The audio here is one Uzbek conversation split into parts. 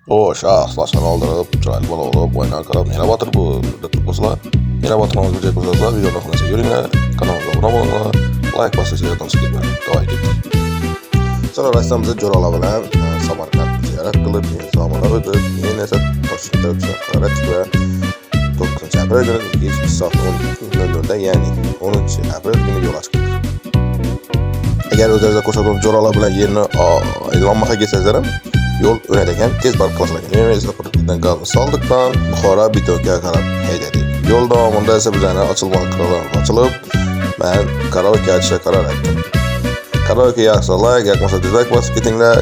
Xo'sh, aslan oldirib, chiroyli bola bo'lib, o'yinlar qarab, yana Botir bu deb turibsizlar. Yana Botirning video ko'rsatsa, videoni xonasiga yuringlar, kanalimizga obuna bo'linglar, like bosishga yordam ketmang. Davay ketdik. Sonra rastamizda Jo'ralar bilan Samarqandni ziyorat qilib, zamonlar o'tib, men esa Toshkentda Qaratik va 9-aprel kuni kechki soat 12:00 da, ya'ni 10-aprel kuni yo'l chiqdik. Agar o'zingizga ko'rsatgan Jo'ralar bilan yerni aylanmaga kelsangizlar ham yo'l o'rnatagan tez barib qilasizlar. Men esa Qurutdan gazni soldikdan Buxoro Bitonga qarab haydadik. Yo'l davomida esa bizlarni ochilgan qirg'oqlar ochilib, men karaoke aytishga qaror qildim. Karaoke yaxshi like, yoqmasa dislike bosib ketinglar.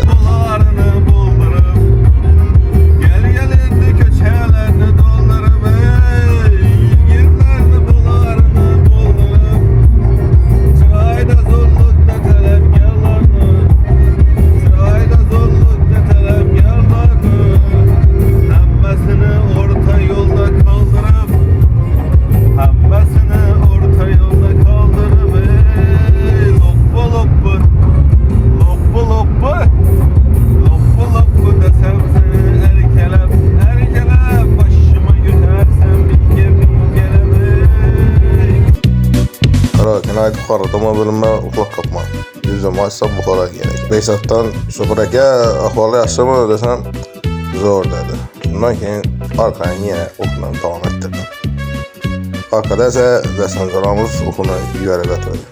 Kanaat Buxoroda mobilimni uxlab qolman. Yuzim ochsam Buxoroga kerak. Besatdan Shuhur aka ahvoli yaxshimi desam, zo'r dedi. Shundan keyin orqaga yana o'qishni davom ettirdim. Orqada esa Dastanjoramiz o'qishni yuborib o'tdi.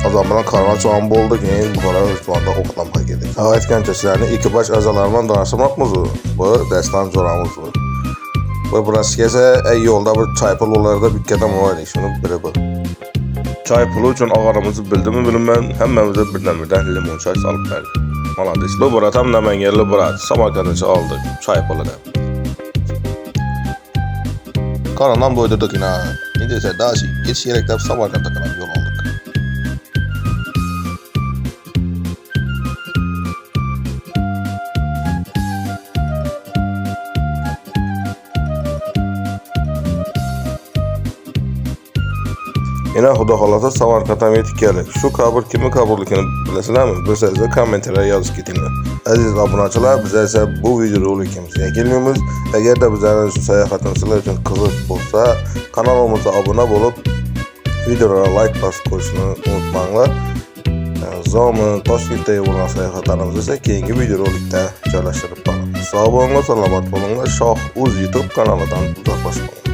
Azam bilan karvan çoğan bo'ldi, keyin Buxoro Ustuvonda o'qitlamga keldik. Aytgancha sizlarni ekipaj a'zolari bilan danishmoqmiz. Bu Dastanjoramiz bu. Bu burasiga esa yo'lda bir choy pullarda bitkadan o'ylaylik, shuni biri bu. Choy puli uchun og'arimizni bildimi bilmayman, hammamizga birdan limon choy solib berdi. Malades. Bu borat ham Namanganlik borat, Samarqandcha oldik choy pulidan. Qarandan bo'ydirdik-na. Endi esa dashi ketish kerak deb Samarqandga qarab yo'l oldik. Yana xudo xolasa Samarqandga yetib keldik. Shu qabr kimning qabrligini bilasizlarmi? Bilsangiz kommentariyga yozib ketinglar. Aziz obunachilar, biz esa bu video rolikimizga kelganmiz. Agarda bizlarning sayohatimiz sizlar uchun qiziq bo'lsa, kanalimizga obuna bo'lib, videoga like bosib qo'yishni unutmanglar. Zomin Toshkentdagi bo'lgan sayohatlarimizni esa keyingi video rolikda joylashtirib boramiz. Sog' bo'linglar, salomat bo'linglar. Shoh.uz YouTube kanalidan uzoqlashmang.